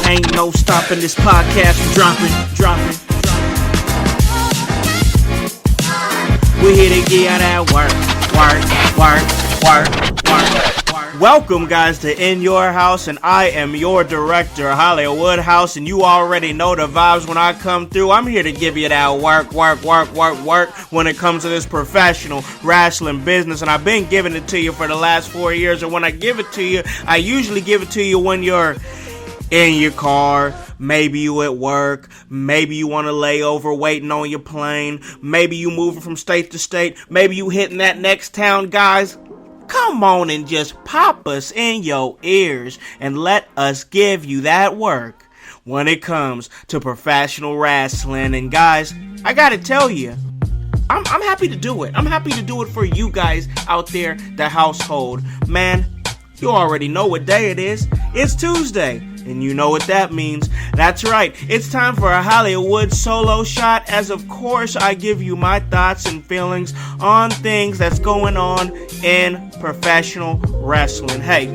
Ain't no stopping this podcast from dropping. We're here to get that work. Welcome, guys, to In Your House, and I am your director, Hollywood House, and you already know the vibes when I come through. I'm here to give you that work when it comes to this professional wrestling business, and I've been giving it to you for the last 4 years, and when I give it to you, I usually give it to you when you're in your car, maybe you at work, maybe you want to lay over waiting on your plane, maybe you moving from state to state, maybe you hitting that next town, guys. Come on and just pop us in your ears and let us give you that work when it comes to professional wrestling. And guys, I gotta tell you, I'm happy to do it. I'm happy to do it for you guys out there, the household. Man, you already know what day it is. It's Tuesday, and you know what that means. That's right, it's time for a Hollywood solo shot, as of course I give you my thoughts and feelings on things that's going on in professional wrestling. Hey,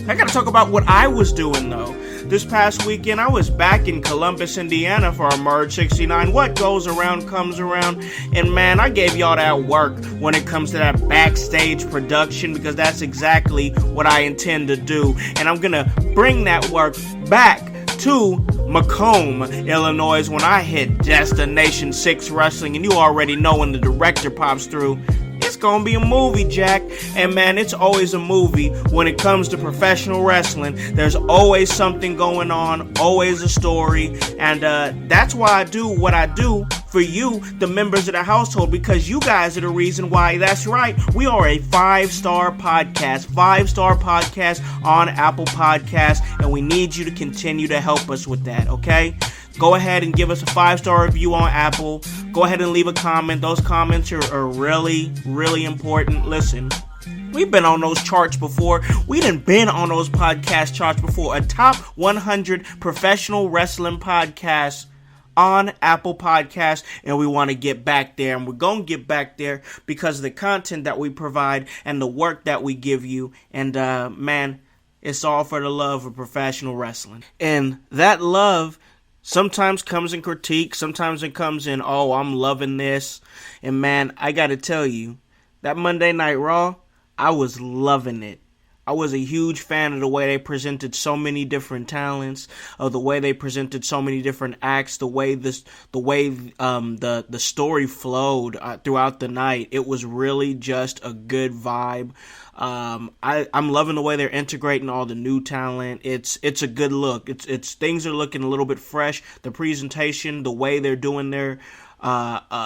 I gotta talk about what I was doing though. This past weekend, I was back in Columbus, Indiana for our Merge 69. What goes around comes around. And man, I gave y'all that work when it comes to that backstage production, because that's exactly what I intend to do. And I'm gonna bring that work back to Macomb, Illinois, when I hit Destination 6 Wrestling. And you already know when the director pops through, it's gonna be a movie, Jack. And man, it's always a movie when it comes to professional wrestling. There's always something going on, always a story. And that's why I do what I do for you, the members of the household, because you guys are the reason why. That's right, we are a 5-star podcast on Apple Podcasts, and we need you to continue to help us with that, okay? Go ahead and give us a 5-star review on Apple. Go ahead and leave a comment. Those comments are really, really important. Listen, we've been on those charts before. We done been on those podcast charts before. A top 100 professional wrestling podcasts on Apple Podcasts, and we want to get back there, and we're going to get back there because of the content that we provide and the work that we give you. And man, it's all for the love of professional wrestling. And that love sometimes comes in critique, sometimes it comes in, oh, I'm loving this. And man, I gotta tell you, that Monday Night Raw, I was loving it. I was a huge fan of the way they presented so many different talents, of the way they presented so many different acts, the way the story flowed throughout the night. It was really just a good vibe. I'm loving the way they're integrating all the new talent. It's a good look. It's things are looking a little bit fresh. The presentation, the way they're doing their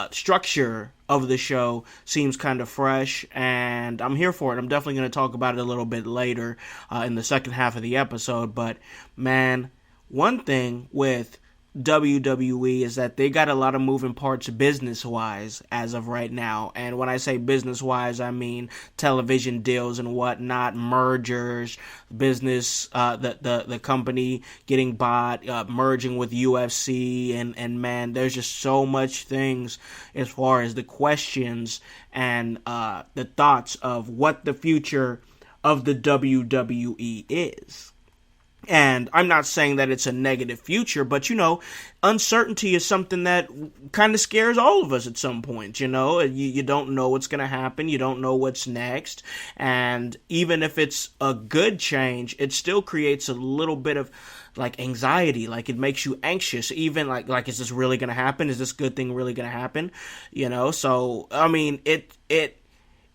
structure of the show seems kind of fresh, and I'm here for it. I'm definitely going to talk about it a little bit later in the second half of the episode. But man, one thing with WWE is that they got a lot of moving parts business-wise as of right now. And when I say business-wise, I mean television deals and whatnot, mergers, business, the company getting bought, merging with UFC, and man, there's just so much things as far as the questions and the thoughts of what the future of the WWE is. And I'm not saying that it's a negative future, but, you know, uncertainty is something that kind of scares all of us at some point, you know. You don't know what's going to happen. You don't know what's next. And even if it's a good change, it still creates a little bit of, like, anxiety. Like, it makes you anxious. Even, like is this really going to happen? Is this good thing really going to happen? You know, so, I mean, it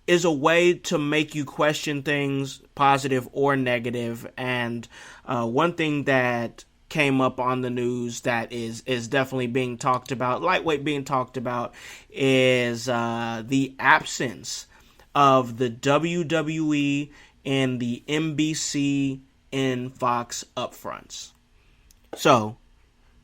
is a way to make you question things, positive or negative. And one thing that came up on the news that is definitely being talked about, lightweight being talked about, is the absence of the WWE and the NBC and FOX upfronts. So,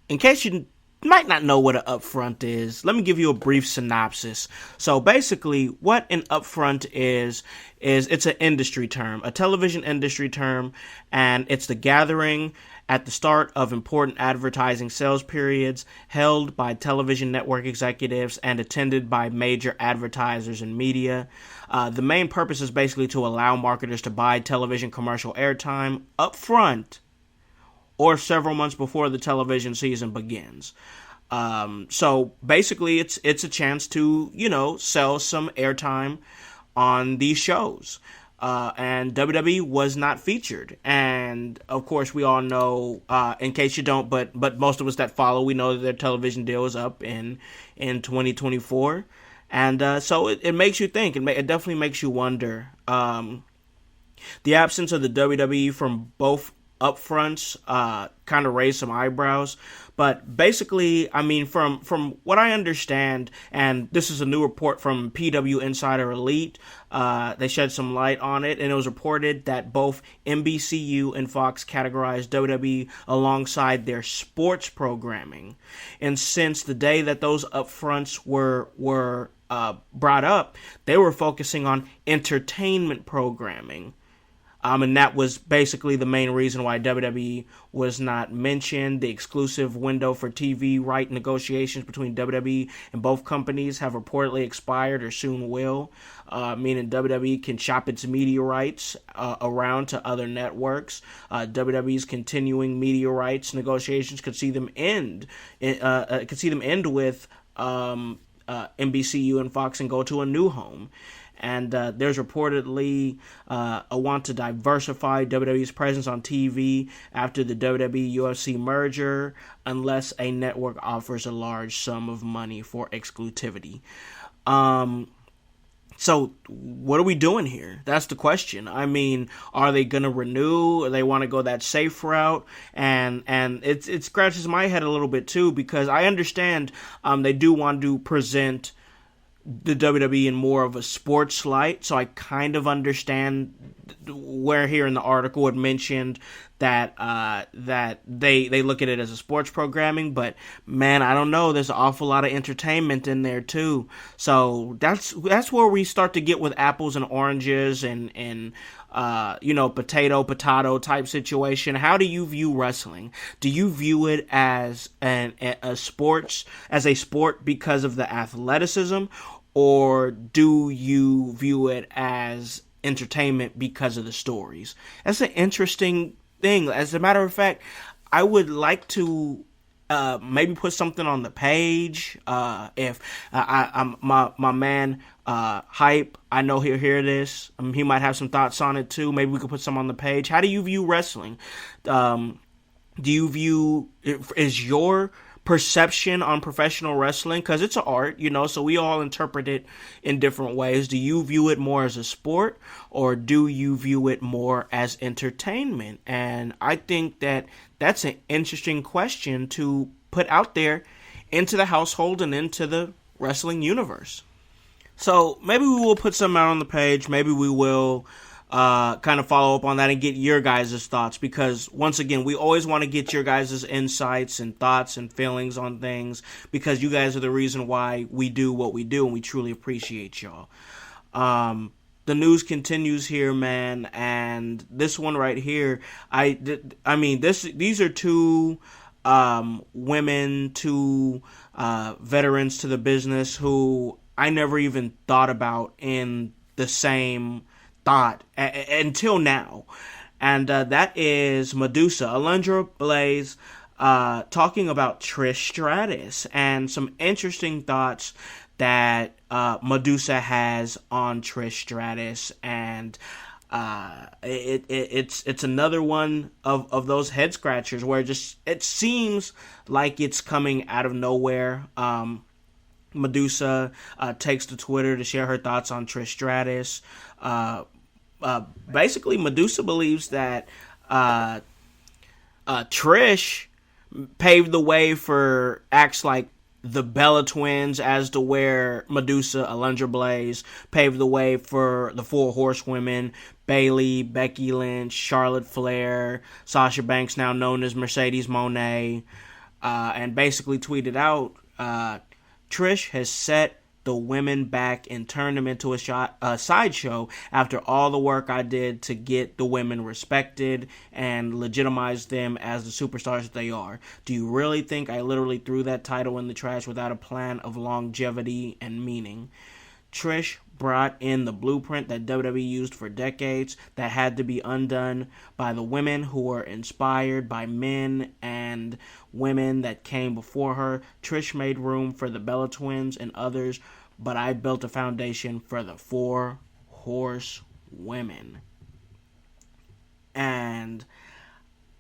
in case you might not know what an upfront is, let me give you a brief synopsis. So basically, what an upfront is it's an industry term, a television industry term, and it's the gathering at the start of important advertising sales periods held by television network executives and attended by major advertisers and media. The main purpose is basically to allow marketers to buy television commercial airtime up front or several months before the television season begins. So basically, it's a chance to, sell some airtime on these shows. And WWE was not featured. And of course, we all know, in case you don't, but most of us that follow, we know that their television deal is up in 2024. And so it makes you think. It definitely makes you wonder. The absence of the WWE from both upfronts kind of raised some eyebrows. But basically, I mean, from what I understand, and this is a new report from PW Insider Elite, they shed some light on it, and it was reported that both NBCU and Fox categorized WWE alongside their sports programming. And since the day that those upfronts were brought up, they were focusing on entertainment programming. And that was basically the main reason why WWE was not mentioned. The exclusive window for TV right negotiations between WWE and both companies have reportedly expired or soon will, meaning WWE can shop its media rights around to other networks. WWE's continuing media rights negotiations could see them end. With NBCU and Fox and go to a new home. And there's reportedly a want to diversify WWE's presence on TV after the WWE-UFC merger, unless a network offers a large sum of money for exclusivity. So what are we doing here? That's the question. I mean, are they going to renew? Or they want to go that safe route? And it scratches my head a little bit too, because I understand they do want to present the WWE in more of a sports light, so I kind of understand where here in the article it mentioned that they look at it as a sports programming, but man, I don't know. There's an awful lot of entertainment in there too. So that's where we start to get with apples and oranges and potato type situation. How do you view wrestling? Do you view it as a sport because of the athleticism, or do you view it as entertainment because of the stories? That's an interesting thing. As a matter of fact, I would like to maybe put something on the page. If I'm my man Hype, I know he'll hear this. He might have some thoughts on it too. Maybe we could put some on the page. How do you view wrestling? Do you view, is your perception on professional wrestling, because it's an art, so we all interpret it in different ways. Do you view it more as a sport, or do you view it more as entertainment? And I think that that's an interesting question to put out there into the household and into the wrestling universe. So maybe we will put some out on the page. Maybe we will kind of follow up on that and get your guys' thoughts, because once again, we always want to get your guys' insights and thoughts and feelings on things, because you guys are the reason why we do what we do, and we truly appreciate y'all. The news continues here, man, and this one right here, these are two women, two veterans to the business who I never even thought about in the same thought until now, and that is Alundra Blayze, talking about Trish Stratus and some interesting thoughts that Medusa has on Trish Stratus, and it's another one of those head scratchers where it seems like it's coming out of nowhere. Medusa takes to Twitter to share her thoughts on Trish Stratus. Basically, Medusa believes that Trish paved the way for acts like the Bella Twins, as to where Alundra Blayze paved the way for the Four Horsewomen, Bayley, Becky Lynch, Charlotte Flair, Sasha Banks, now known as Mercedes Moné, and basically tweeted out, Trish has set the women back and turned them into a sideshow after all the work I did to get the women respected and legitimize them as the superstars that they are. Do you really think I literally threw that title in the trash without a plan of longevity and meaning? Trish brought in the blueprint that WWE used for decades that had to be undone by the women who were inspired by men and women that came before her. Trish made room for the Bella Twins and others, but I built a foundation for the 4 horse women. And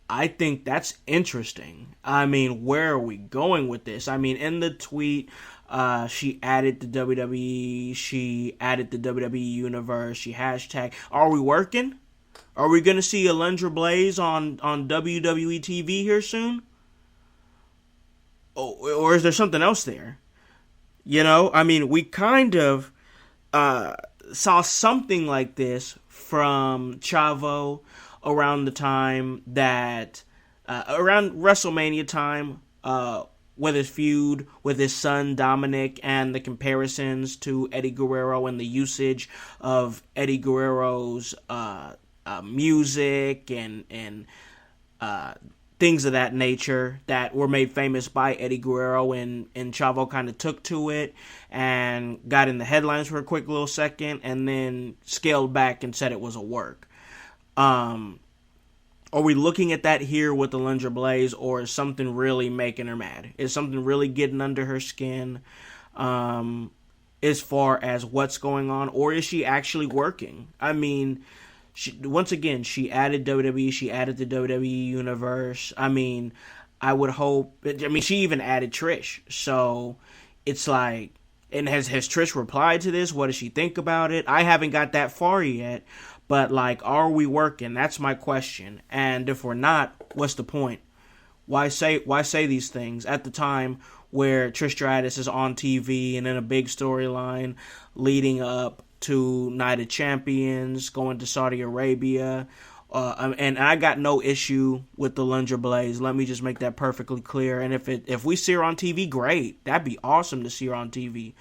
I think that's interesting. I mean, where are we going with this? I mean, in the tweet, she added the WWE, she added the WWE Universe, she hashtag, are we working? Are we going to see Alundra Blayze on WWE TV here soon? Or is there something else there? You know, I mean, we kind of saw something like this from Chavo around the time that, around WrestleMania time, with his feud with his son Dominic and the comparisons to Eddie Guerrero and the usage of Eddie Guerrero's music and things of that nature that were made famous by Eddie Guerrero, and Chavo kind of took to it and got in the headlines for a quick little second and then scaled back and said it was a work. Are we looking at that here with Alundra Blayze, or is something really making her mad? Is something really getting under her skin as far as what's going on? Or is she actually working? I mean, once again, she added WWE, she added the WWE Universe. I mean, I would hope, she even added Trish. So it's like, and has Trish replied to this? What does she think about it? I haven't got that far yet. But, like, are we working? That's my question. And if we're not, what's the point? Why say these things at the time where Trish Stratus is on TV and in a big storyline leading up to Night of Champions, going to Saudi Arabia? And I got no issue with the Alundra Blayze. Let me just make that perfectly clear. And if we see her on TV, great. That'd be awesome to see her on TV.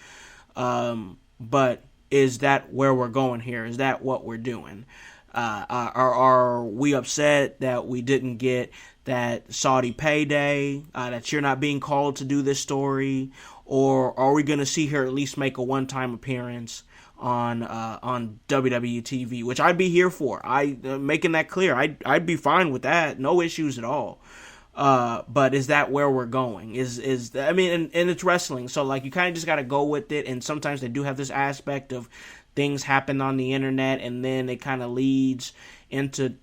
But is that where we're going here? Is that what we're doing? Are we upset that we didn't get that Saudi payday, that you're not being called to do this story? Or are we going to see her at least make a one-time appearance on WWE TV, which I'd be here for. Making that clear. I'd be fine with that. No issues at all. But is that where we're going? And it's wrestling, so like you kind of just got to go with it. And sometimes they do have this aspect of things happen on the internet, and then it kind of leads into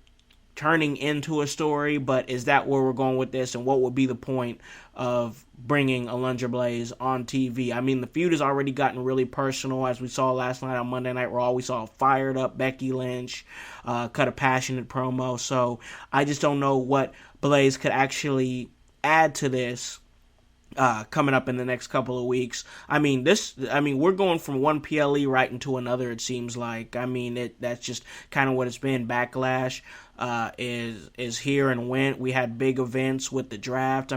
turning into a story. But is that where we're going with this? And what would be the point of bringing Alundra Blayze on TV? I mean, the feud has already gotten really personal, as we saw last night on Monday Night Raw. We saw a fired up Becky Lynch cut a passionate promo. So I just don't know what Blayze could actually add to this coming up in the next couple of weeks. We're going from one PLE right into another, it seems like. That's just kind of what it's been. Backlash is here and went. We had big events with the draft.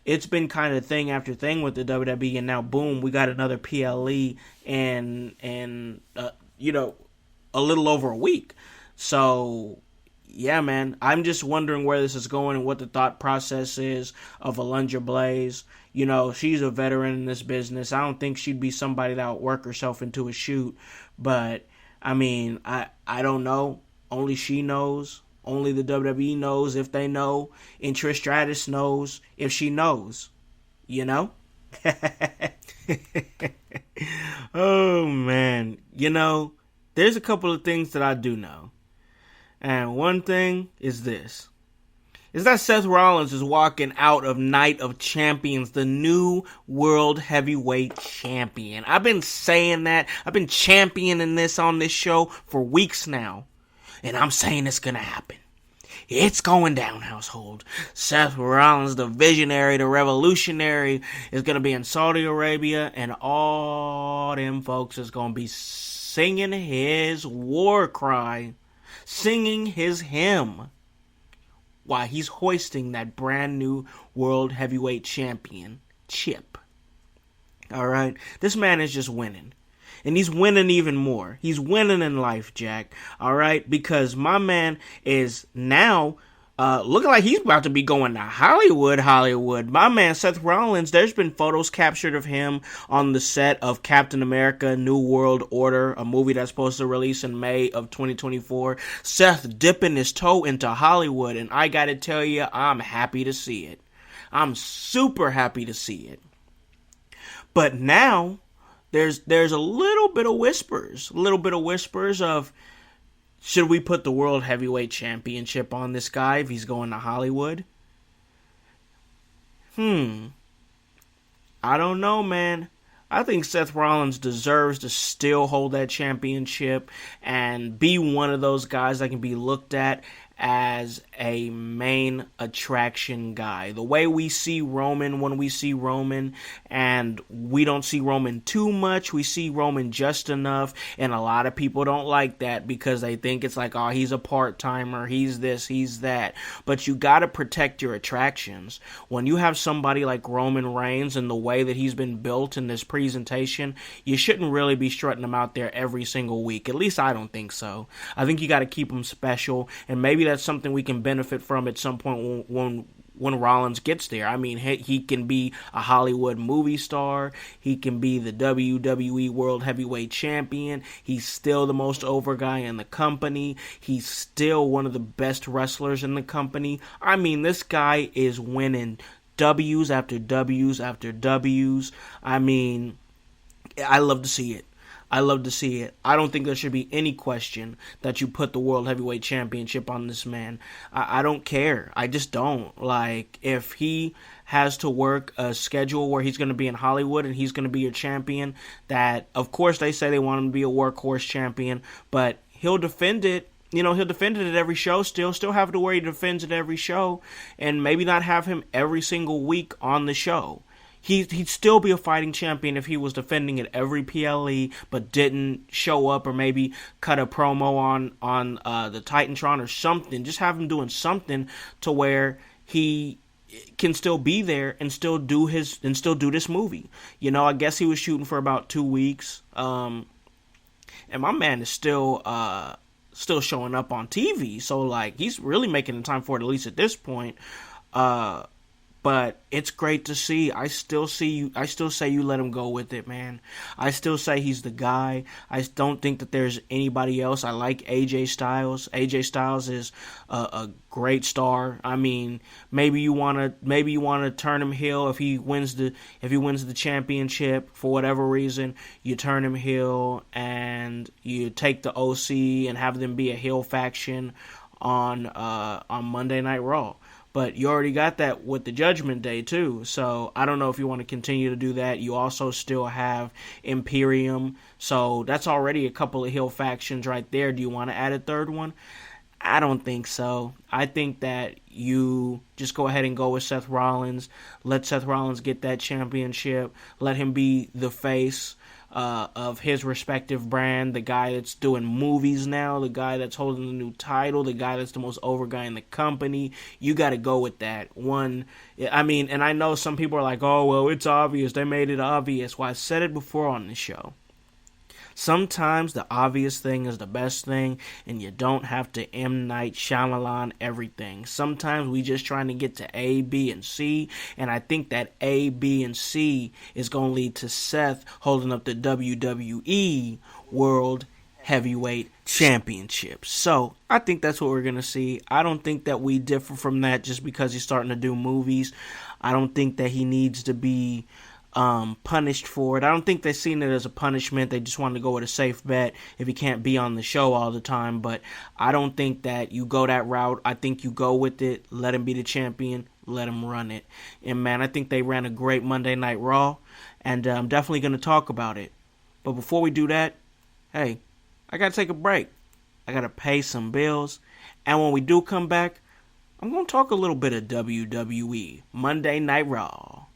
It's been kind of thing after thing with the WWE, and now boom, we got another PLE in a little over a week. So yeah, man, I'm just wondering where this is going and what the thought process is of Alundra Blayze. She's a veteran in this business. I don't think she'd be somebody that would work herself into a shoot. But, I don't know. Only she knows. Only the WWE knows if they know. And Trish Stratus knows if she knows. Oh, man. There's a couple of things that I do know. And one thing is this. Is that Seth Rollins is walking out of Night of Champions, the new World Heavyweight Champion. I've been saying that. I've been championing this on this show for weeks now. And I'm saying it's going to happen. It's going down, household. Seth Rollins, the visionary, the revolutionary, is going to be in Saudi Arabia. And all them folks is going to be singing his war cry. Singing his hymn while he's hoisting that brand new World Heavyweight Championship. Alright? This man is just winning. And he's winning even more. He's winning in life, Jack. Alright? Because my man is now looking like he's about to be going to Hollywood. My man Seth Rollins, there's been photos captured of him on the set of Captain America New World Order, a movie that's supposed to release in May of 2024. Seth dipping his toe into Hollywood, and I gotta tell you, I'm happy to see it. I'm super happy to see it. But now, there's a little bit of whispers of, should we put the World Heavyweight Championship on this guy if he's going to Hollywood? I don't know, man. I think Seth Rollins deserves to still hold that championship and be one of those guys that can be looked at as a main attraction guy. The way we see Roman when we see Roman, and we don't see Roman too much, we see Roman just enough, and a lot of people don't like that because they think it's like, oh, he's a part-timer, he's this, he's that. But you gotta protect your attractions. When you have somebody like Roman Reigns and the way that he's been built in this presentation, you shouldn't really be strutting him out there every single week. At least I don't think so. I think you gotta keep him special, and maybe that's something we can benefit from at some point when Rollins gets there. I mean, he can be a Hollywood movie star. He can be the WWE World Heavyweight Champion. He's still the most over guy in the company. He's still one of the best wrestlers in the company. I mean, this guy is winning W's after W's after W's. I mean, I love to see it. I love to see it. I don't think there should be any question that you put the World Heavyweight Championship on this man. I don't care. I just don't. Like, if he has to work a schedule where he's going to be in Hollywood and he's going to be your champion, that, of course, they say they want him to be a workhorse champion, but he'll defend it. You know, he'll defend it at every show still have to where he defends it every show, and maybe not have him every single week on the show. He'd still be a fighting champion if he was defending it every PLE, but didn't show up or maybe cut a promo on the Titantron or something. Just have him doing something to where he can still be there and still do this movie. You know, I guess he was shooting for about 2 weeks, and my man is still showing up on TV. So like, he's really making the time for it, at least at this point. But it's great to see. I still say you let him go with it, man. I still say he's the guy. I don't think that there's anybody else. I like AJ Styles. AJ Styles is a great star. I mean, maybe you wanna turn him heel if he wins the championship for whatever reason. You turn him heel and you take the OC and have them be a heel faction on Monday Night Raw. But you already got that with the Judgment Day, too. So I don't know if you want to continue to do that. You also still have Imperium. So that's already a couple of heel factions right there. Do you want to add a third one? I don't think so. I think that you just go ahead and go with Seth Rollins. Let Seth Rollins get that championship. Let him be the face of his respective brand, the guy that's doing movies now, the guy that's holding the new title, the guy that's the most over guy in the company. You got to go with that one. I mean, and I know some people are like, oh, well, it's obvious. They made it obvious. Well, I said it before on the show. Sometimes the obvious thing is the best thing, and you don't have to M. Night Shyamalan everything. Sometimes we just trying to get to A, B, and C, and I think that A, B, and C is going to lead to Seth holding up the WWE World Heavyweight Championship. So, I think that's what we're going to see. I don't think that we differ from that just because he's starting to do movies. I don't think that he needs to be punished for it. I don't think they've seen it as a punishment. They just wanted to go with a safe bet if he can't be on the show all the time. But I don't think that you go that route. I think you go with it, let him be the champion, let him run it. And man, I think they ran a great Monday Night Raw, and I'm definitely going to talk about it. But before we do that, hey, I got to take a break. I got to pay some bills. And when we do come back, I'm going to talk a little bit of WWE Monday Night Raw.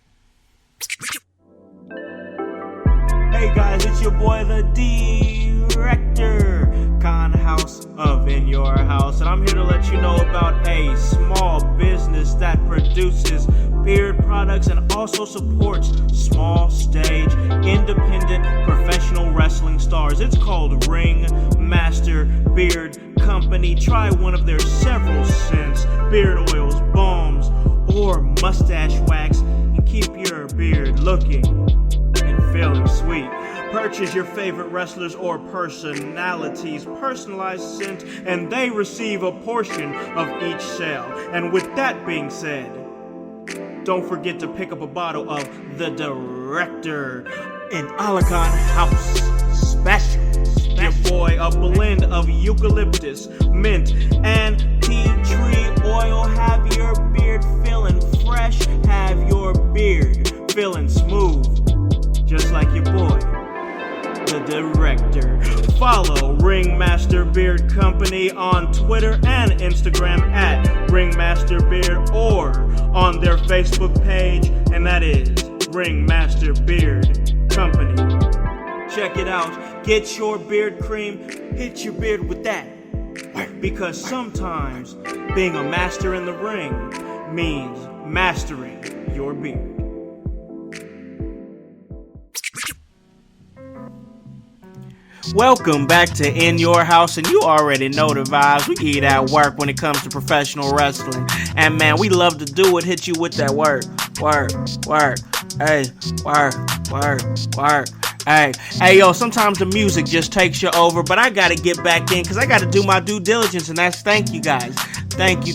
Hey guys, it's your boy the director, Howse of In Your House, and I'm here to let you know about a small business that produces beard products and also supports small stage, independent, professional wrestling stars. It's called Ring Master Beard Company. Try one of their several scents, beard oils, balms, or mustache wax, and keep your beard looking and feeling sweet. Purchase your favorite wrestlers or personalities' personalized scent, and they receive a portion of each sale. And with that being said, don't forget to pick up a bottle of the Director in Alakan Howse Special. Your boy, a blend of eucalyptus, mint, and tea tree oil. Have your beard feeling fresh, have your beard feeling smooth, just like your boy, the Director. Follow Ringmaster Beard Company on Twitter and Instagram at Ringmaster Beard, or on their Facebook page, and that is Ringmaster Beard Company. Check it out. Get your beard cream. Hit your beard with that. Because sometimes being a master in the ring means mastering your beard. Welcome back to In Your House, and you already know the vibes. We eat at work when it comes to professional wrestling. And man, we love to do it. Hit you with that work. Hey, work. Hey, yo, sometimes the music just takes you over, but I gotta get back in because I gotta do my due diligence, and that's thank you guys. Thank you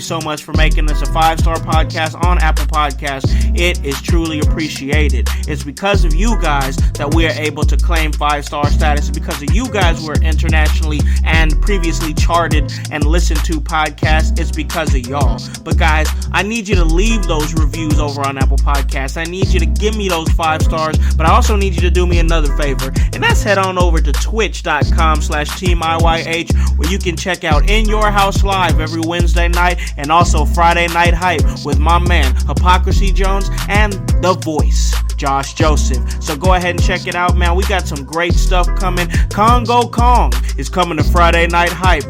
so much for making us a 5-star podcast on Apple Podcasts. It is truly appreciated. It's because of you guys that we are able to claim 5-star status. It's because of you guys who are internationally and previously charted and listened to podcasts. It's because of y'all. But guys, I need you to leave those reviews over on Apple Podcasts. I need you to give me those 5 stars, but I also need you to do me another favor, and that's head on over to twitch.com/TeamIYH, where you can check out In Your House Live every Wednesday night, and also Friday Night Hype with my man Hypocrisy Jones and the voice Josh Joseph. So go ahead and check it out, man. We got some great stuff coming. Congo Kong is coming to Friday Night Hype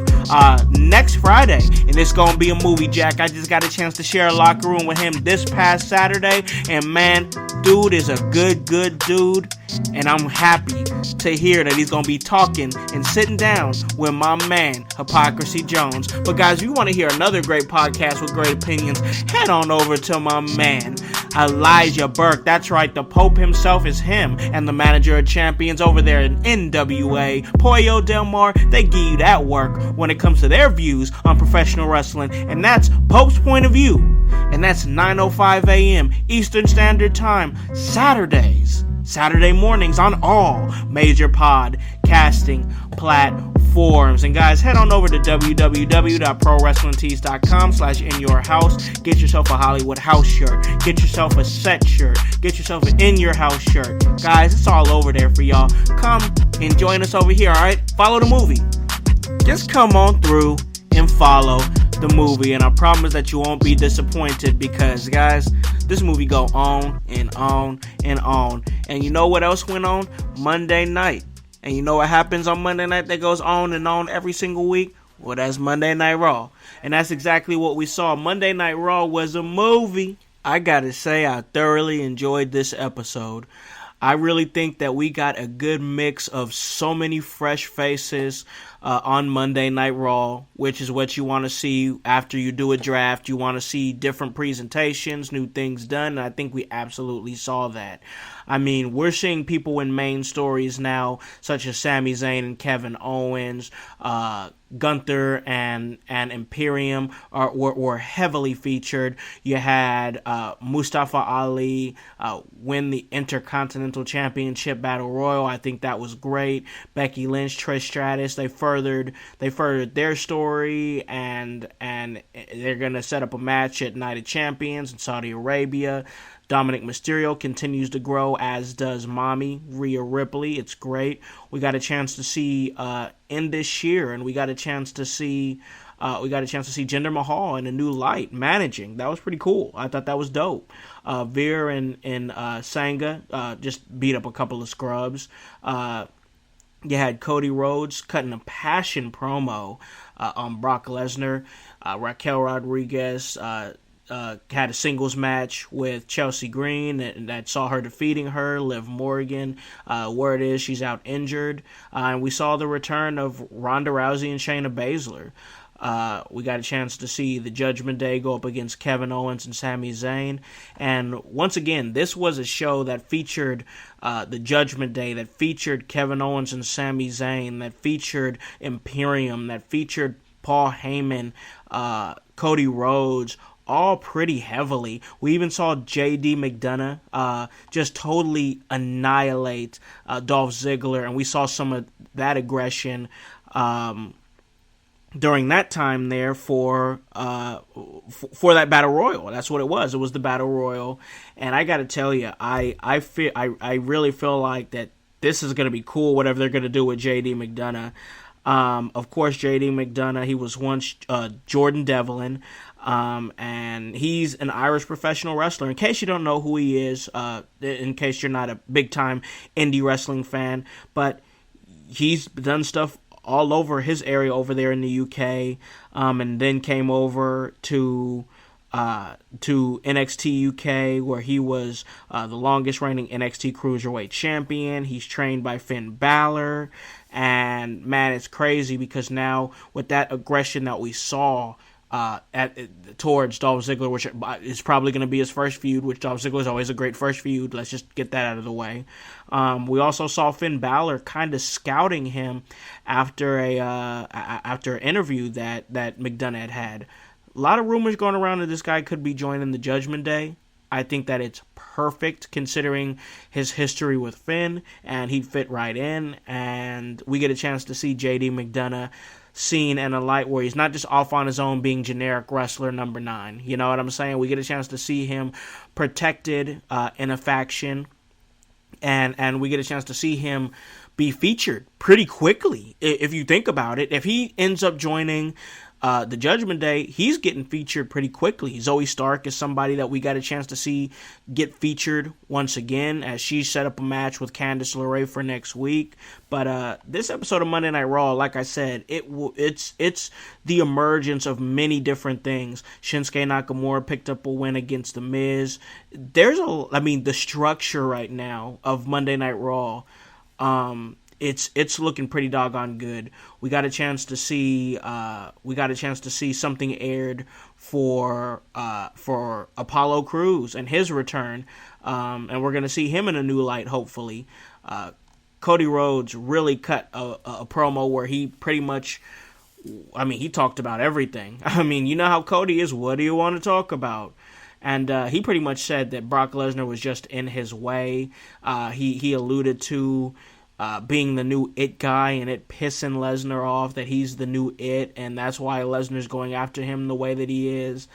next Friday, and it's gonna be a movie, Jack. I just got a chance to share a locker room with him this past Saturday, and man, dude is a good dude, and I'm happy to hear that he's gonna be talking and sitting down with my man Hypocrisy Jones. But guys, if you want to hear another great podcast with great opinions, head on over to my man Elijah Burke. That's right, the Pope himself is him, and the manager of champions over there in NWA, Pollo Del Mar. They give you that work when it comes to their views on professional wrestling, and that's Pope's Point of View, and that's 9:05 a.m. Eastern Standard Time, Saturday mornings on all major podcasting platforms. And guys, head on over to www.prowrestlingtees.com/inyourhouse. Get yourself a Hollywood house shirt. Get yourself a set shirt. Get yourself an In Your House shirt. Guys, it's all over there for y'all. Come and join us over here, alright? Follow the movie. Just come on through and follow the movie, and I promise that you won't be disappointed, because guys, this movie go on and on and on. And you know what else went on? Monday night. And you know what happens on Monday night that goes on and on every single week? Well, that's Monday Night Raw. And that's exactly what we saw. Monday Night Raw was a movie. I gotta say, I thoroughly enjoyed this episode. I really think that we got a good mix of so many fresh faces on Monday Night Raw, which is what you want to see after you do a draft. You want to see different presentations, new things done, and I think we absolutely saw that. I mean, we're seeing people in main stories now, such as Sami Zayn and Kevin Owens, Gunther and Imperium were heavily featured. You had Mustafa Ali win the Intercontinental Championship Battle Royal. I think that was great. Becky Lynch, Trish Stratus, they furthered their story, and they're gonna set up a match at Night of Champions in Saudi Arabia. Dominic Mysterio continues to grow, as does Mommy Rhea Ripley. It's great. We got a chance to see Indus Sher, and we got a chance to see Jinder Mahal in a new light managing. That was pretty cool. I thought that was dope. Veer and Sangha just beat up a couple of scrubs. You had Cody Rhodes cutting a passion promo on Brock Lesnar. Raquel Rodriguez had a singles match with Chelsea Green that saw her defeating her, Liv Morgan. Word is she's out injured. And we saw the return of Ronda Rousey and Shayna Baszler. We got a chance to see the Judgment Day go up against Kevin Owens and Sami Zayn. And once again, this was a show that featured the Judgment Day, that featured Kevin Owens and Sami Zayn, that featured Imperium, that featured Paul Heyman, Cody Rhodes, all pretty heavily. We even saw J.D. McDonough just totally annihilate Dolph Ziggler, and we saw some of that aggression during that time there for that Battle Royal. That's what it was. It was the Battle Royal, and I got to tell you, I really feel like that this is going to be cool, whatever they're going to do with J.D. McDonough. Of course, J.D. McDonough, he was once Jordan Devlin, and he's an Irish professional wrestler. In case you don't know who he is, in case you're not a big-time indie wrestling fan, but he's done stuff all over his area over there in the UK, and then came over to NXT UK, where he was the longest reigning NXT Cruiserweight champion. He's trained by Finn Balor, and man, it's crazy because now with that aggression that we saw towards Dolph Ziggler, which is probably going to be his first feud, which Dolph Ziggler is always a great first feud. Let's just get that out of the way. We also saw Finn Balor kind of scouting him after an interview that McDonough had. A lot of rumors going around that this guy could be joining the Judgment Day. I think that it's perfect considering his history with Finn, and he'd fit right in. And we get a chance to see J.D. McDonough seen in a light where he's not just off on his own being generic wrestler number 9. You know what I'm saying? We get a chance to see him protected in a faction, and we get a chance to see him be featured pretty quickly. If you think about it, if he ends up joining the Judgment Day, he's getting featured pretty quickly. Zoe Stark is somebody that we got a chance to see get featured once again, as she set up a match with Candice LeRae for next week. But this episode of Monday Night Raw, like I said, it's the emergence of many different things. Shinsuke Nakamura picked up a win against The Miz. The structure right now of Monday Night Raw, it's looking pretty doggone good. We got a chance to see something aired for Apollo Crews and his return, and we're gonna see him in a new light, hopefully. Cody Rhodes really cut a promo where he pretty much, he talked about everything. You know how Cody is. What do you want to talk about? And he pretty much said that Brock Lesnar was just in his way. He alluded to being the new it guy and it pissing Lesnar off that he's the new it, and that's why Lesnar's going after him the way that he is.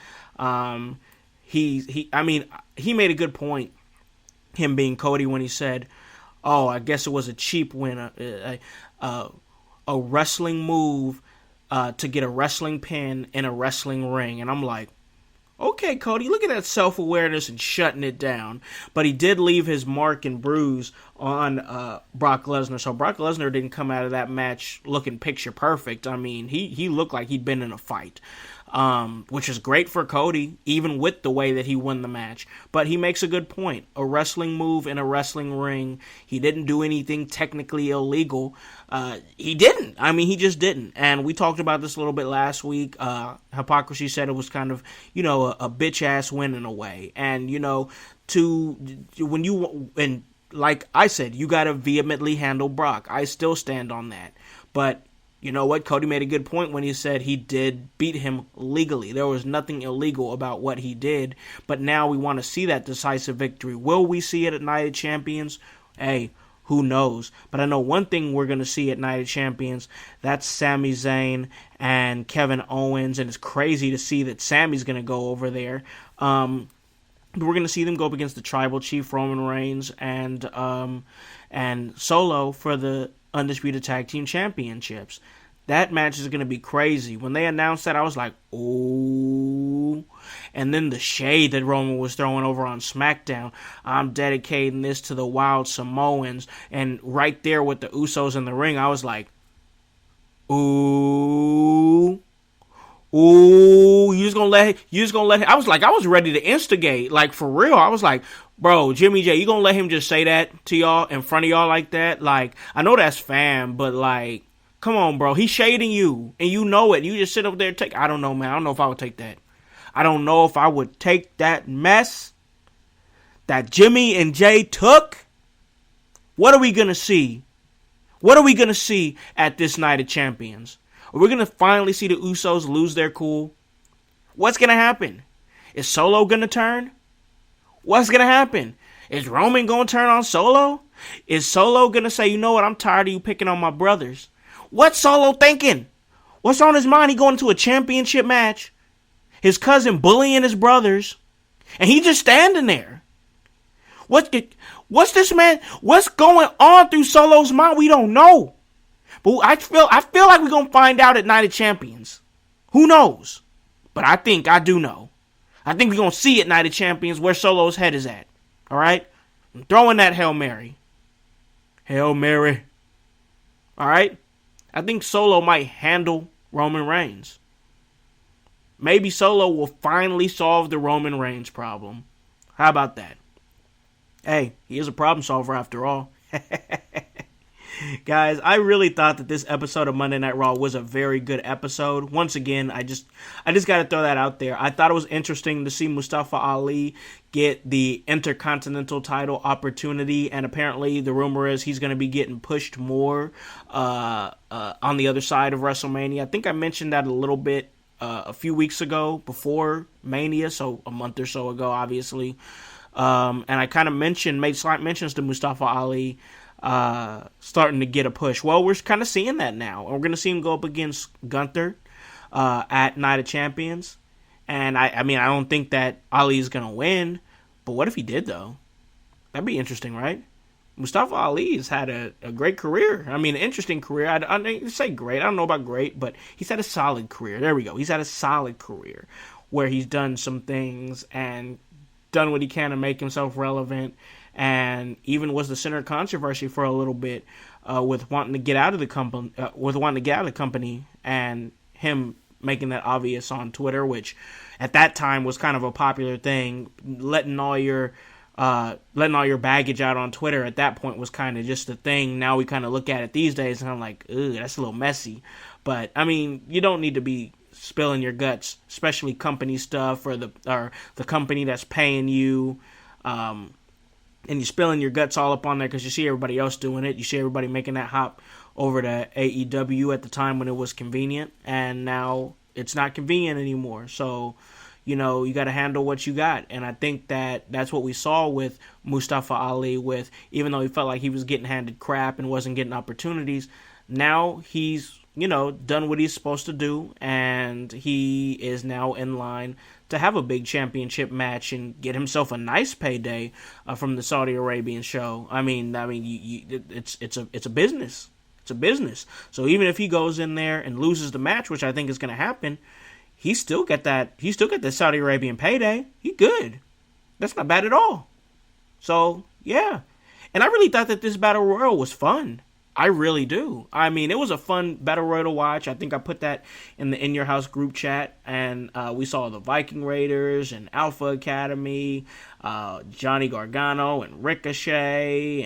He made a good point, him being Cody, when he said, "Oh, I guess it was a cheap win, a wrestling move to get a wrestling pin in a wrestling ring." And I'm like, okay, Cody, look at that self-awareness and shutting it down. But he did leave his mark and bruise on Brock Lesnar. So Brock Lesnar didn't come out of that match looking picture perfect. He looked like he'd been in a fight, which is great for Cody, even with the way that he won the match. But he makes a good point. A wrestling move in a wrestling ring. He didn't do anything technically illegal. He didn't. He just didn't. And we talked about this a little bit last week. Hypocrisy said it was kind of, a bitch-ass win in a way. And, and like I said, you got to vehemently handle Brock. I still stand on that. But you know what? Cody made a good point when he said he did beat him legally. There was nothing illegal about what he did. But now we want to see that decisive victory. Will we see it at Night of Champions? Hey, who knows? But I know one thing we're going to see at Night of Champions. That's Sami Zayn and Kevin Owens. And it's crazy to see that Sami's going to go over there. We're going to see them go up against the Tribal Chief, Roman Reigns, and Solo for the Undisputed Tag Team Championships. That match is going to be crazy. When they announced that, I was like, ooh. And then the shade that Roman was throwing over on SmackDown. I'm dedicating this to the Wild Samoans. And right there with the Usos in the ring, I was like, ooh. Ooh, you just gonna let him. I was ready to instigate, like, for real. I was like, bro, Jimmy J, you gonna let him just say that to y'all in front of y'all like that? Like, I know that's fam, but like, come on, bro. He's shading you, and you know it. You just sit up there and I don't know, man. I don't know if I would take that. I don't know if I would take that mess that Jimmy and Jay took. What are we gonna see? What are we gonna see at this Night of Champions? Are we going to finally see the Usos lose their cool? What's going to happen? Is Solo going to turn? What's going to happen? Is Roman going to turn on Solo? Is Solo going to say, you know what, I'm tired of you picking on my brothers? What's Solo thinking? What's on his mind? He going into a championship match. His cousin bullying his brothers. And he just standing there. What's this man? What's going on through Solo's mind? We don't know. But I feel like we're going to find out at Night of Champions. Who knows? But I do know. I think we're going to see at Night of Champions where Solo's head is at. All right? I'm throwing that Hail Mary. Hail Mary. All right? I think Solo might handle Roman Reigns. Maybe Solo will finally solve the Roman Reigns problem. How about that? Hey, he is a problem solver after all. Guys, I really thought that this episode of Monday Night Raw was a very good episode. Once again, I just got to throw that out there. I thought it was interesting to see Mustafa Ali get the Intercontinental title opportunity, and apparently the rumor is he's going to be getting pushed more on the other side of WrestleMania. I think I mentioned that a little bit a few weeks ago before Mania, so a month or so ago, obviously. And I kind of made slight mentions to Mustafa Ali starting to get a push. Well, we're kind of seeing that now. And we're going to see him go up against Gunther at Night of Champions. And I mean, I don't think that Ali's going to win. But what if he did, though? That'd be interesting, right? Mustafa Ali has had a great career. I mean, an interesting career. I didn't say great. I don't know about great, but he's had a solid career. There we go. He's had a solid career where he's done some things and done what he can to make himself relevant, and even was the center of controversy for a little bit with wanting to get out of the company, and him making that obvious on Twitter, which at that time was kind of a popular thing. Letting all your baggage out on Twitter at that point was kind of just a thing. Now we kind of look at it these days and I'm like, ugh, that's a little messy. But I mean, you don't need to be spilling your guts, especially company stuff or the company that's paying you, and you're spilling your guts all up on there because you see everybody else doing it. You see everybody making that hop over to AEW at the time when it was convenient, and now it's not convenient anymore. So, you know, you got to handle what you got, and I think that's what we saw with Mustafa Ali. With even though he felt like he was getting handed crap and wasn't getting opportunities, now he's, you know, done what he's supposed to do, and he is now in line to have a big championship match and get himself a nice payday from the Saudi Arabian show. I mean, it's a business. It's a business. So even if he goes in there and loses the match, which I think is going to happen, he still get that Saudi Arabian payday. He good. That's not bad at all. So yeah, and I really thought that this battle royal was fun. I really do. I mean, it was a fun battle royal to watch. I think I put that in the In Your House group chat, and we saw the Viking Raiders and Alpha Academy, Johnny Gargano and Ricochet,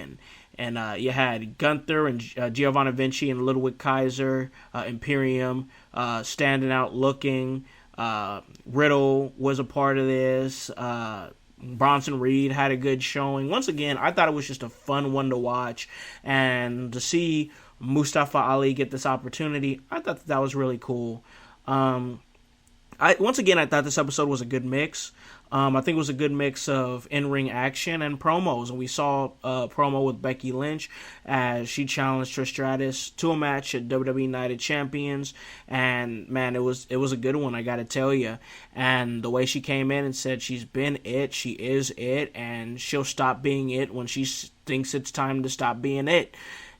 and you had Gunther and Giovanni Vinci and Ludwig Kaiser, Imperium, standing out looking. Riddle was a part of this. Bronson Reed had a good showing. Once again, I thought it was just a fun one to watch, and to see Mustafa Ali get this opportunity, I thought that was really cool. I thought this episode was a good mix. I think it was a good mix of in-ring action and promos, and we saw a promo with Becky Lynch as she challenged Trish Stratus to a match at WWE Night of Champions, and man, it was a good one, I gotta tell you. And the way she came in and said she's been it, she is it, and she'll stop being it when she thinks it's time to stop being it.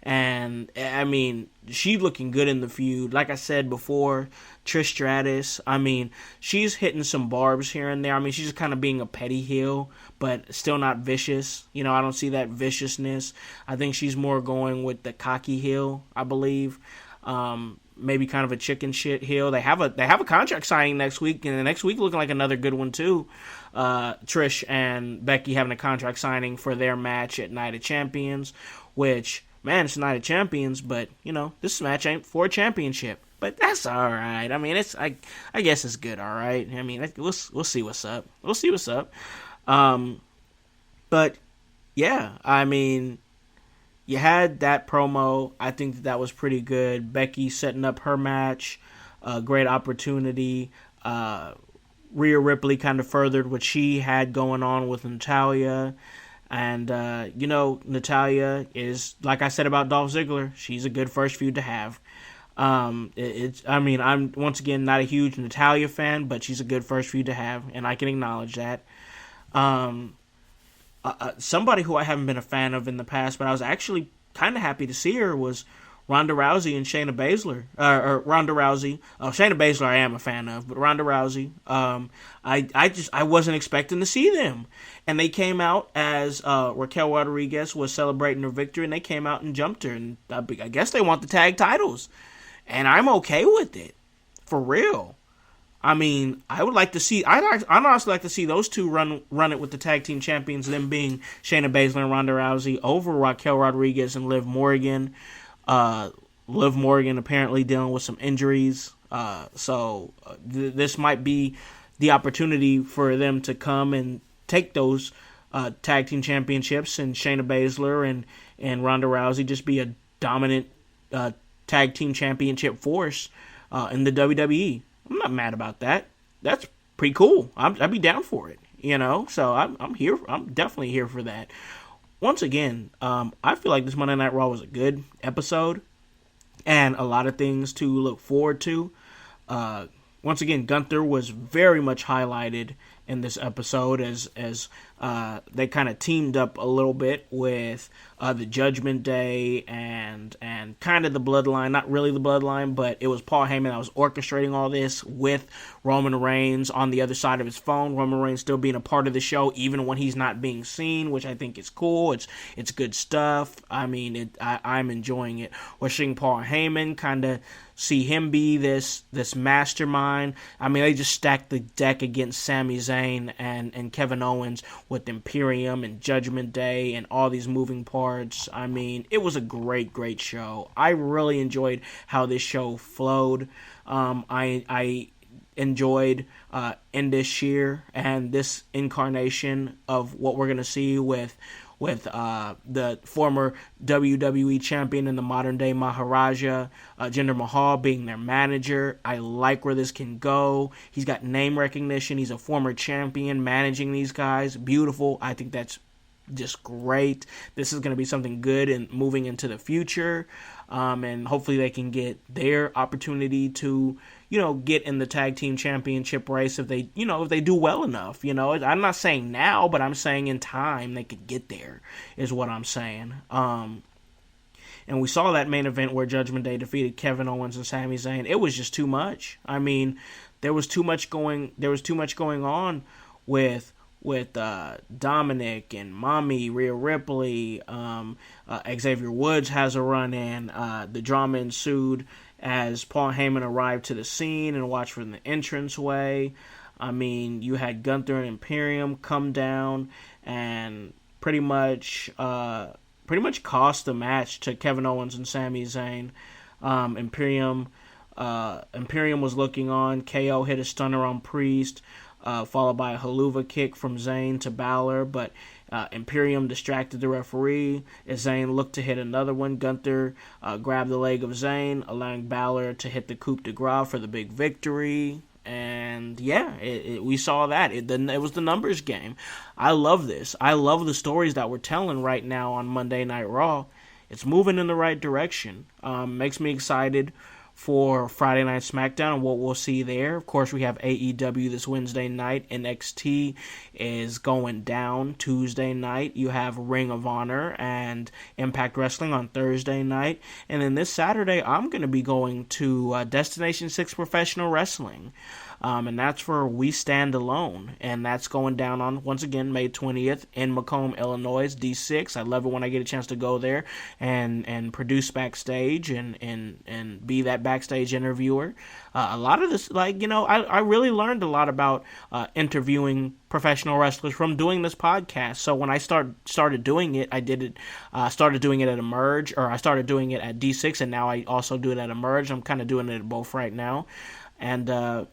And I mean, she's looking good in the feud. Like I said before, Trish Stratus, I mean, she's hitting some barbs here and there. I mean, she's just kind of being a petty heel, but still not vicious. You know, I don't see that viciousness. I think she's more going with the cocky heel, I believe. maybe kind of a chicken shit heel. They have a contract signing next week, and the next week looking like another good one too. Trish and Becky having a contract signing for their match at Night of Champions, which, man, it's Night of Champions, but, this match ain't for a championship. But that's all right. I mean, I guess it's good, all right. I mean, we'll see what's up. We'll see what's up. But, yeah, I mean, you had that promo. I think that was pretty good. Becky setting up her match. Great opportunity. Rhea Ripley kind of furthered what she had going on with Natalya. And, Natalya is, like I said about Dolph Ziggler, she's a good first feud to have. I'm once again not a huge Natalya fan, but she's a good first feud to have, and I can acknowledge that. Somebody who I haven't been a fan of in the past, but I was actually kind of happy to see her, was Ronda Rousey and Shayna Baszler. Ronda Rousey. Shayna Baszler I am a fan of, but Ronda Rousey. I wasn't expecting to see them. And they came out as Raquel Rodriguez was celebrating her victory, and they came out and jumped her. And I guess they want the tag titles. And I'm okay with it. For real. I mean, I would like to see, I'd honestly like to see those two run it with the tag team champions, them being Shayna Baszler and Ronda Rousey over Raquel Rodriguez and Liv Morgan. Liv Morgan apparently dealing with some injuries. So this might be the opportunity for them to come and take those tag team championships, and Shayna Baszler and Ronda Rousey just be a dominant tag team championship force in the WWE. I'm not mad about that. That's pretty cool. I'd be down for it, So I'm here. I'm definitely here for that. Once again, I feel like this Monday Night Raw was a good episode and a lot of things to look forward to. Once again, Gunther was very much highlighted in this episode as they kind of teamed up a little bit with the Judgment Day and kind of the Bloodline. Not really the Bloodline, but it was Paul Heyman that was orchestrating all this with Roman Reigns on the other side of his phone. Roman Reigns still being a part of the show even when he's not being seen, which I think is cool. It's good stuff. I mean, I'm enjoying it. We're seeing Paul Heyman kind of see him be this mastermind. I mean, they just stacked the deck against Sami Zayn and Kevin Owens with Imperium and Judgment Day and all these moving parts. I mean, it was a great show. I really enjoyed how this show flowed. I enjoyed Indus Sher and this incarnation of what we're going to see with the former WWE champion and the modern-day Maharaja, Jinder Mahal, being their manager. I like where this can go. He's got name recognition. He's a former champion managing these guys. Beautiful. I think that's just great. This is going to be something good and moving into the future. And hopefully they can get their opportunity to, get in the tag team championship race if they do well enough. I'm not saying now, but I'm saying in time they could get there, is what I'm saying. And we saw that main event where Judgment Day defeated Kevin Owens and Sami Zayn. It was just too much. I mean, there was too much going on with Dominic and Mommy, Rhea Ripley, Xavier Woods has a run-in. The drama ensued as Paul Heyman arrived to the scene and watched from the entranceway. I mean, you had Gunther and Imperium come down and pretty much cost the match to Kevin Owens and Sami Zayn. Imperium was looking on. KO hit a stunner on Priest, followed by a haluva kick from Zayn to Balor, but Imperium distracted the referee as Zayn looked to hit another one. Gunther grabbed the leg of Zayn, allowing Balor to hit the coup de grace for the big victory. And yeah, we saw that. It was the numbers game. I love this. I love the stories that we're telling right now on Monday Night Raw. It's moving in the right direction. Makes me excited for Friday Night SmackDown and what we'll see there. Of course, we have AEW this Wednesday night. NXT is going down Tuesday night. You have Ring of Honor and Impact Wrestling on Thursday night. And then this Saturday, I'm going to be going to Destination 6 Professional Wrestling. and that's for We Stand Alone, and that's going down on, once again, May 20th in Macomb, Illinois, D6. I love it when I get a chance to go there and produce backstage and be that backstage interviewer. A lot of this, I really learned a lot about interviewing professional wrestlers from doing this podcast. So when I started doing it, started doing it at Emerge, or I started doing it at D6, and now I also do it at Emerge. I'm kind of doing it at both right now. And it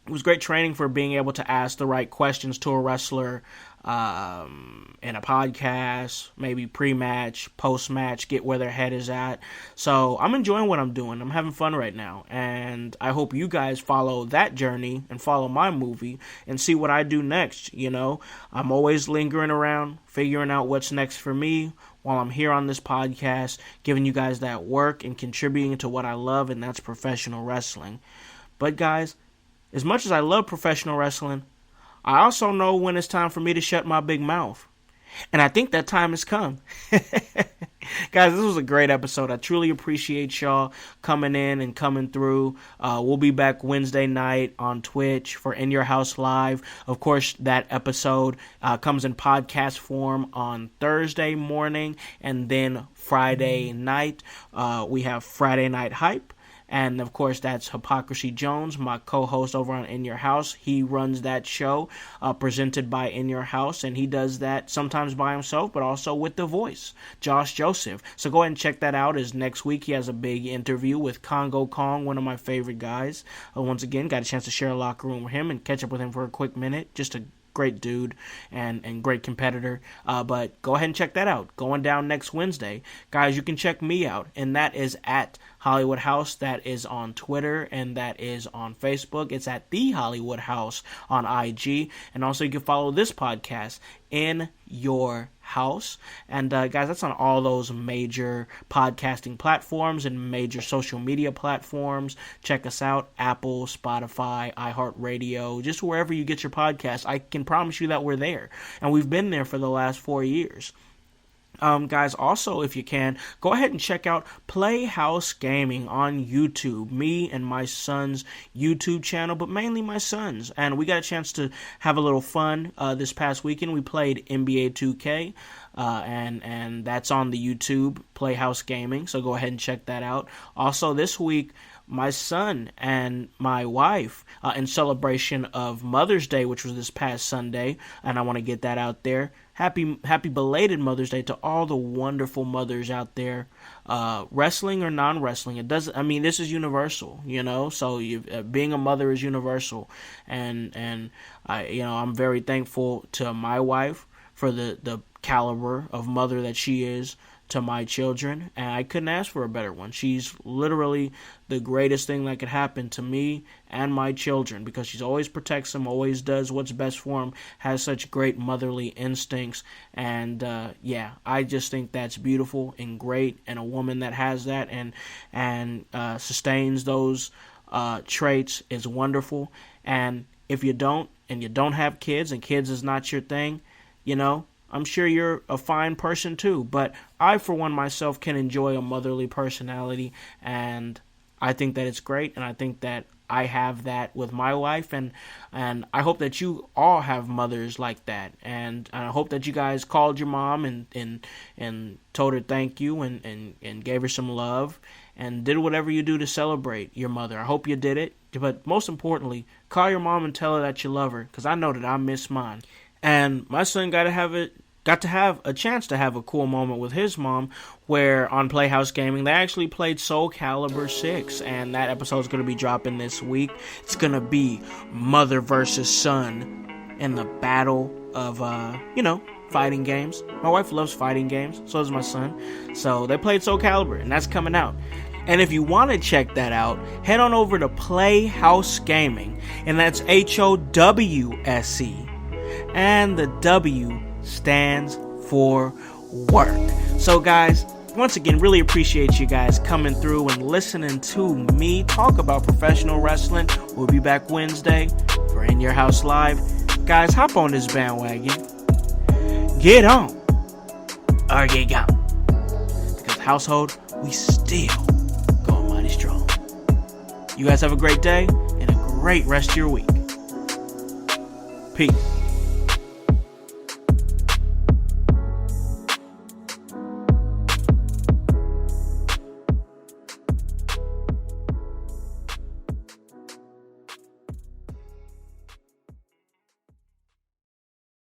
was great training for being able to ask the right questions to a wrestler in a podcast, maybe pre-match, post-match, get where their head is at. So I'm enjoying what I'm doing. I'm having fun right now. And I hope you guys follow that journey and follow my movie and see what I do next. I'm always lingering around, figuring out what's next for me while I'm here on this podcast, giving you guys that work and contributing to what I love, and that's professional wrestling. But guys, as much as I love professional wrestling, I also know when it's time for me to shut my big mouth. And I think that time has come. Guys, this was a great episode. I truly appreciate y'all coming in and coming through. We'll be back Wednesday night on Twitch for In Your House Live. Of course, that episode comes in podcast form on Thursday morning. And then Friday night, we have Friday Night Hype. And, of course, that's Hypocrisy Jones, my co-host over on In Your House. He runs that show presented by In Your House, and he does that sometimes by himself, but also with the voice, Josh Joseph. So go ahead and check that out, as next week he has a big interview with Congo Kong, one of my favorite guys. Once again, got a chance to share a locker room with him and catch up with him for a quick minute. Just a great dude and great competitor. But go ahead and check that out. Going down next Wednesday. Guys, you can check me out, and that is at Hollywood House. That is on Twitter, and that is on Facebook. It's at The Hollywood House on IG. And also you can follow this podcast, In Your House. And guys, that's on all those major podcasting platforms and major social media platforms. Check us out: Apple, Spotify, iHeartRadio, just wherever you get your podcasts. I can promise you that we're there, and we've been there for the last 4 years. Guys, also, if you can, go ahead and check out Playhouse Gaming on YouTube. Me and my son's YouTube channel, but mainly my son's. And we got a chance to have a little fun this past weekend. We played NBA 2K, and that's on the YouTube, Playhouse Gaming. So go ahead and check that out. Also, this week, my son and my wife, in celebration of Mother's Day, which was this past Sunday, and I want to get that out there. Happy belated Mother's Day to all the wonderful mothers out there, wrestling or non-wrestling. It doesn't. I mean, this is universal, So being a mother is universal, and I'm very thankful to my wife for the caliber of mother that she is to my children, and I couldn't ask for a better one. She's literally the greatest thing that could happen to me and my children, because she always protects them, always does what's best for them, has such great motherly instincts, and I just think that's beautiful and great, and a woman that has that and sustains those traits is wonderful. And if you don't, and you don't have kids, and kids is not your thing, I'm sure you're a fine person too, but I, for one, myself, can enjoy a motherly personality, and I think that it's great, and I think that I have that with my wife, and I hope that you all have mothers like that, and I hope that you guys called your mom and told her thank you and gave her some love and did whatever you do to celebrate your mother. I hope you did it, but most importantly, call your mom and tell her that you love her, because I know that I miss mine. And my son got to have a chance to have a cool moment with his mom, where on Playhouse Gaming they actually played Soul Calibur 6, and that episode is going to be dropping this week. It's going to be mother versus son in the battle of fighting games. My wife loves fighting games, so does my son. So they played Soul Calibur, and that's coming out. And if you want to check that out, head on over to Playhouse Gaming, and that's HOWSE. And the W stands for work. So guys, once again, really appreciate you guys coming through and listening to me talk about professional wrestling. We'll be back Wednesday for In Your House Live. Guys, hop on this bandwagon. Get on or get gone. Because household, we still going mighty strong. You guys have a great day and a great rest of your week. Peace.